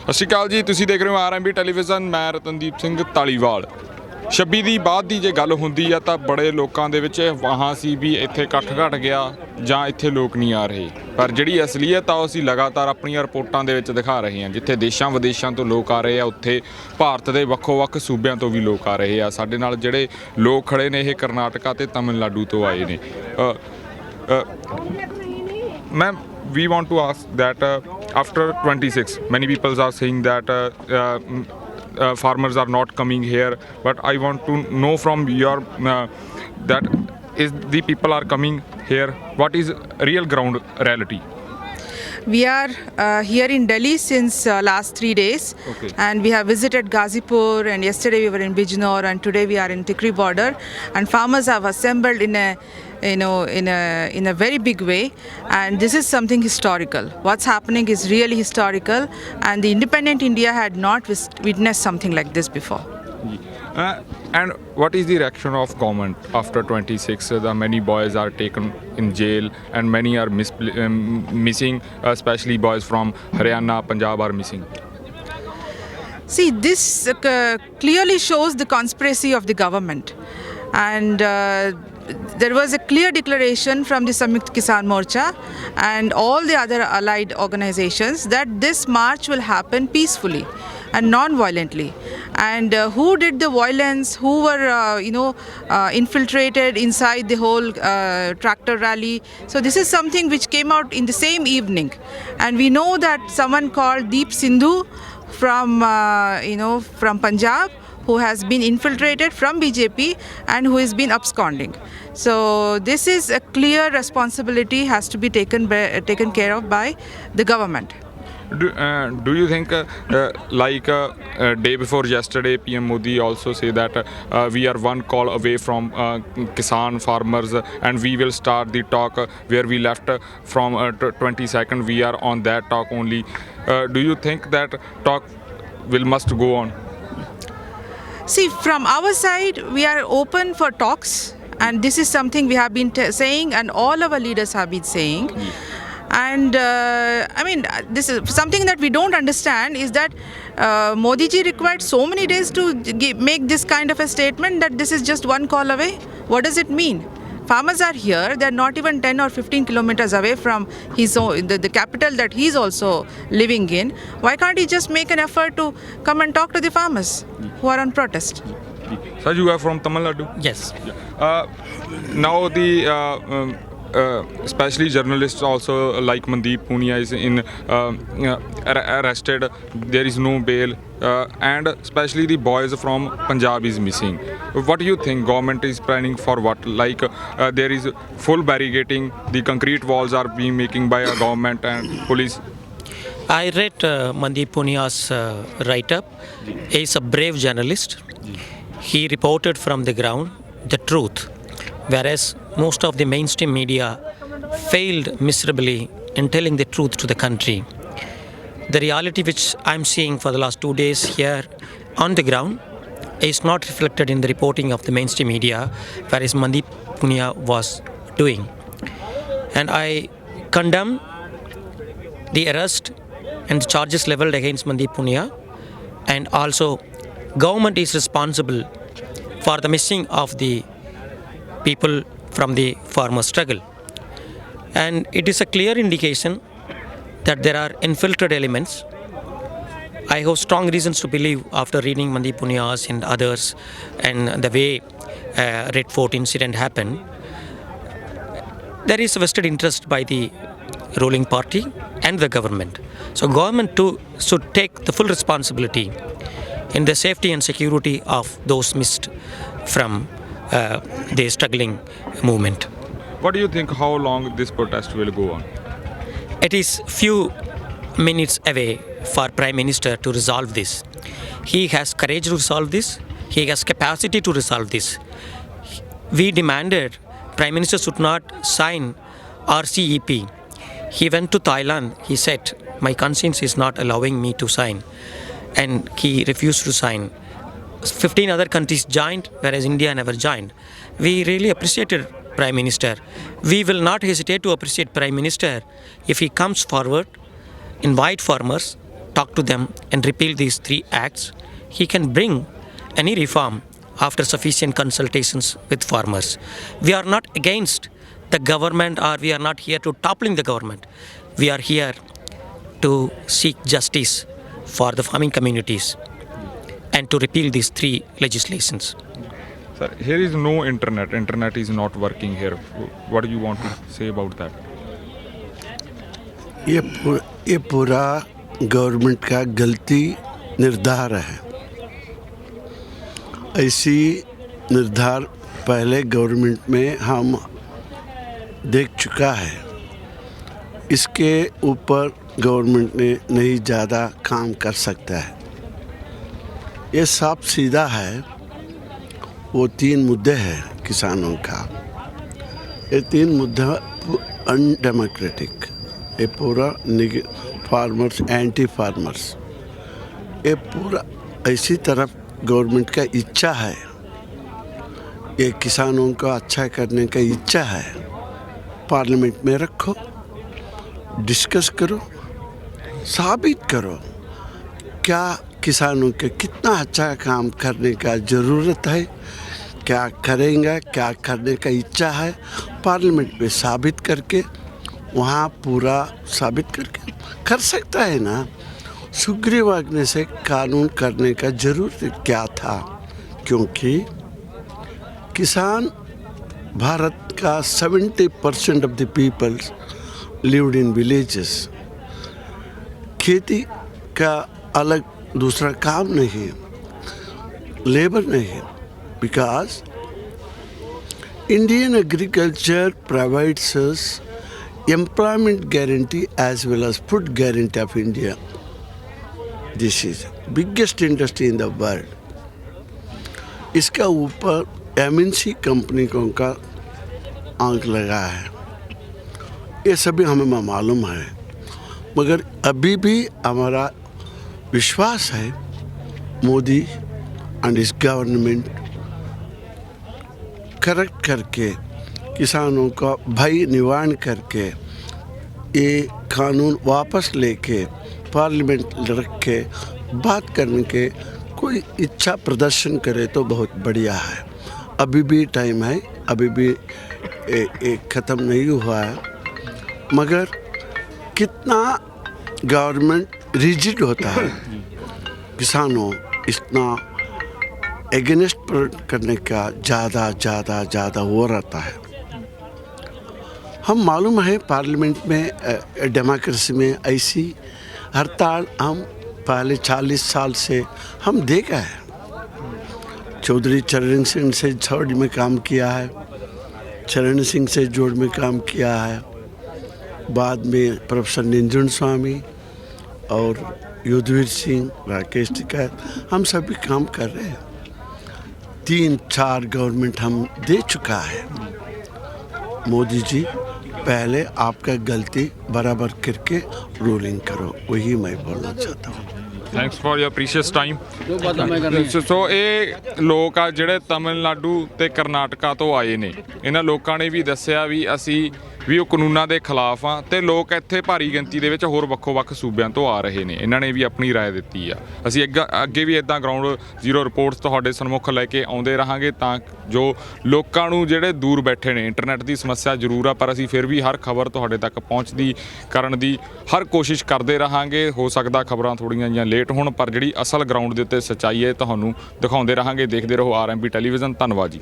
ਸਤਿ ਸ਼੍ਰੀ ਅਕਾਲ ਜੀ, ਤੁਸੀਂ ਦੇਖ ਰਹੇ ਹੋ ਆਰਐਮਬੀ ਟੈਲੀਵਿਜ਼ਨ। ਮੈਂ ਰਤਨਦੀਪ ਸਿੰਘ ਧਾਲੀਵਾਲ। 26 ਦੀ ਬਾਅਦ ਦੀ ਜੇ ਗੱਲ ਹੁੰਦੀ ਆ ਤਾਂ ਬੜੇ ਲੋਕਾਂ ਦੇ ਵਿੱਚ ਵਾਹਾਂ ਸੀ ਵੀ ਇੱਥੇ ਇਕੱਠ ਘਟ ਗਿਆ ਜਾਂ ਇੱਥੇ ਲੋਕ ਨਹੀਂ ਆ ਰਹੇ, ਪਰ ਜਿਹੜੀ ਅਸਲੀਅਤ ਆ ਉਹ ਅਸੀਂ ਲਗਾਤਾਰ ਆਪਣੀਆਂ ਰਿਪੋਰਟਾਂ ਦੇ ਵਿੱਚ ਦਿਖਾ ਰਹੇ ਹਾਂ। ਜਿੱਥੇ ਦੇਸ਼ਾਂ ਵਿਦੇਸ਼ਾਂ ਤੋਂ ਲੋਕ ਆ ਰਹੇ ਆ, ਉੱਥੇ ਭਾਰਤ ਦੇ ਵੱਖੋ-ਵੱਖ ਸੂਬਿਆਂ ਤੋਂ ਵੀ ਲੋਕ ਆ ਰਹੇ ਆ। ਸਾਡੇ ਨਾਲ ਜਿਹੜੇ ਲੋਕ ਖੜੇ ਨੇ ਇਹ ਕਰਨਾਟਕਾ ਤੇ ਤਮਿਲਨਾਡੂ ਤੋਂ ਆਏ ਨੇ। Ma'am, we want to ask that after 26 many people are saying that farmers are not coming here, but I want to know from your that is the people are coming here, what is real ground reality? We are here in Delhi since last 3 days. Okay. And we have visited Ghazipur, and yesterday we were in Bijnor, and today we are in Tikri border, and farmers have assembled in a very big way, and this is something historical. What's happening is really historical, and the independent India had not witnessed something like this before. And what is the reaction of government after 26? The many boys are taken in jail and many are missing, especially boys from Haryana, Punjab are missing. See, this clearly shows the conspiracy of the government, and there was a clear declaration from the Samyukt Kisan Morcha and all the other allied organizations that this march will happen peacefully and non-violently. And who did the violence, who were infiltrated inside the whole tractor rally. So this is something which came out in the same evening, and we know that someone called Deep Sindhu from Punjab, who has been infiltrated from BJP and who has been absconding. So this is a clear responsibility has to be taken care of by the government. Do you think like day before yesterday PM Modi also say that we are one call away from Kisan farmers and we will start the talk where we left from 22nd, we are on that talk only. Do you think that talk must go on? See, from our side, we are open for talks, and this is something we have been saying, and all our leaders have been saying. And this is something that we don't understand is that Modi ji required so many days to make this kind of a statement that this is just one call away. What does it mean? Farmers are here, they're not even 10 or 15 kilometers away from the capital that he's also living in. Why can't he just make an effort to come and talk to the farmers who are on protest? Sir, you are from Tamil Nadu? Yes. Now the especially journalists also like Mandeep Punia is arrested. There is no bail, and especially the boys from Punjab is missing. What do you think government is planning for? What, like there is full barricading, the concrete walls are being making by a government and police? I read Mandeep Punia's write-up. He is a brave journalist. He reported from the ground the truth, whereas most of the mainstream media failed miserably in telling the truth to the country. The reality which I'm seeing for the last 2 days here on the ground is not reflected in the reporting of the mainstream media, whereas Mandeep Punia was doing. And I condemn the arrest and the charges leveled against Mandeep Punia, and also government is responsible for the missing of the people from the farmer struggle. And it is a clear indication that there are infiltrated elements. I have strong reasons to believe after reading Mandeep Punia's and others and the way Red Fort incident happened, there is a vested interest by the ruling party and the government. So government too should take the full responsibility in the safety and security of those missed from the struggling movement. What do you think, how long this protest will go on? It is few minutes away for Prime Minister to resolve this. He has courage to resolve this. He has capacity to resolve this. We demanded Prime Minister should not sign RCEP. He went to Thailand. He said, my conscience is not allowing me to sign. And he refused to sign. 15 other countries joined, whereas India never joined. We really appreciated Prime Minister. We will not hesitate to appreciate Prime Minister if he comes forward, invite farmers, talk to them and repeal these 3 acts, he can bring any reform after sufficient consultations with farmers. We are not against the government, or we are not here to toppling the government. We are here to seek justice for the farming communities and to repeal these 3 legislations. Sir, here is no internet. Internet is not working here. What do you want to say about that? ये पूरा government का गलती निर्धार है। ऐसी निर्धार पहले government में हम देख चुका है। इसके ऊपर गवर्नमेंट ने नहीं ज़्यादा काम कर सकता है। ये साफ सीधा है। वो 3 मुद्दे हैं किसानों का। ये 3 मुद्दा अनडेमोक्रेटिक, ये पूरा फार्मर्स, एंटी फार्मर्स, ये पूरा ऐसी तरफ गवर्नमेंट का इच्छा है। ये किसानों को अच्छा करने का इच्छा है। पार्लियामेंट में रखो, डिस्कस करो, साबित करो क्या किसानों के कितना अच्छा काम करने का ज़रूरत है, क्या करेंगे, क्या करने का इच्छा है। पार्लियामेंट में साबित करके, वहाँ पूरा साबित करके कर सकता है ना। सुग्रीवाज्ञा से कानून करने का ज़रूरत क्या था, क्योंकि किसान भारत का 70% of the peoples lived in villages. खेती का अलग दूसरा काम नहीं, लेबर नहीं, because Indian agriculture provides us employment guarantee as well as food guarantee of India. This is biggest industry in the world. इसका ऊपर MNC कंपनियों का आंक लगा है। ये सभी हमें मालूम है, मगर अभी भी हमारा विश्वास है मोदी एंड इस गवर्नमेंट करेक्ट करके, किसानों का भय निवारण करके, ये कानून वापस लेके पार्लियामेंट रख के बात करने के कोई इच्छा प्रदर्शन करे तो बहुत बढ़िया है। अभी भी टाइम है, अभी भी ख़त्म नहीं हुआ है, मगर कितना गवर्नमेंट रिजिड होता है, किसानों इतना एगेंस्ट करने का ज़्यादा वो रहता है। हम मालूम है पार्लियामेंट में डेमोक्रेसी में ऐसी हड़ताल हम पहले 40 साल से हम देखा है। चौधरी चरण सिंह से जोड़ में काम किया है, चरण सिंह से जोड़ में काम किया है, बाद में प्रोफेसर निंजुन स्वामी और युद्धवीर सिंह, राकेश टिकैत, हम सभी काम कर रहे हैं। 3-4 गवर्नमेंट हम दे चुका है। मोदी जी पहले आपका गलती बराबर करके रूलिंग करो, वही मैं बोलना चाहता हूँ। Thanks for your precious time. So ਇਹ ਲੋਕ ਆ ਜਿਹੜੇ ਤਮਿਲਨਾਡੂ ਤੇ ਕਰਨਾਟਕਾ ਤੋਂ ਆਏ ਨੇ, ਇਹਨਾਂ ਲੋਕਾਂ ਨੇ ਵੀ ਦੱਸਿਆ ਵੀ ਅਸੀਂ ਵੀ ਉਹ ਕਾਨੂੰਨਾਂ ਦੇ ਖਿਲਾਫ ਆ, ਤੇ ਲੋਕ ਇੱਥੇ ਭਾਰੀ ਗਿਣਤੀ ਦੇ ਵਿੱਚ ਹੋਰ ਵੱਖੋ-ਵੱਖ ਸੂਬਿਆਂ ਤੋਂ ਆ ਰਹੇ ਨੇ। ਇਹਨਾਂ ਨੇ ਵੀ ਆਪਣੀ ਰਾਏ ਦਿੱਤੀ ਆ। ਅਸੀਂ ਅੱਗੇ ਵੀ ਇੱਦਾਂ ਗਰਾਊਂਡ ਜ਼ੀਰੋ ਰਿਪੋਰਟਸ ਤੁਹਾਡੇ ਸਨਮੁਖ ਲੈ ਕੇ ਆਉਂਦੇ ਰਹਾਂਗੇ, ਤਾਂ ਜੋ ਲੋਕਾਂ ਨੂੰ ਜਿਹੜੇ ਦੂਰ ਬੈਠੇ ਨੇ, ਇੰਟਰਨੈਟ ਦੀ ਸਮੱਸਿਆ ਜ਼ਰੂਰ ਆ, ਪਰ ਅਸੀਂ ਫਿਰ ਵੀ ਹਰ ਖਬਰ ਤੁਹਾਡੇ ਤੱਕ ਪਹੁੰਚਦੀ ਕਰਨ ਦੀ ਹਰ ਕੋਸ਼ਿਸ਼ ਕਰਦੇ ਰਹਾਂਗੇ। ਹੋ ਸਕਦਾ ਖਬਰਾਂ ਥੋੜ੍ਹੀਆਂ ਜਿਹੀਆਂ ਲੇਟ ਹੋਣ, ਪਰ ਜਿਹੜੀ ਅਸਲ ਗਰਾਊਂਡ ਦੇ ਉੱਤੇ ਸੱਚਾਈ ਹੈ ਤੁਹਾਨੂੰ ਦਿਖਾਉਂਦੇ ਰਹਾਂਗੇ। ਦੇਖਦੇ ਰਹੋ RMB ਟੈਲੀਵਿਜ਼ਨ। ਧੰਨਵਾਦ ਜੀ।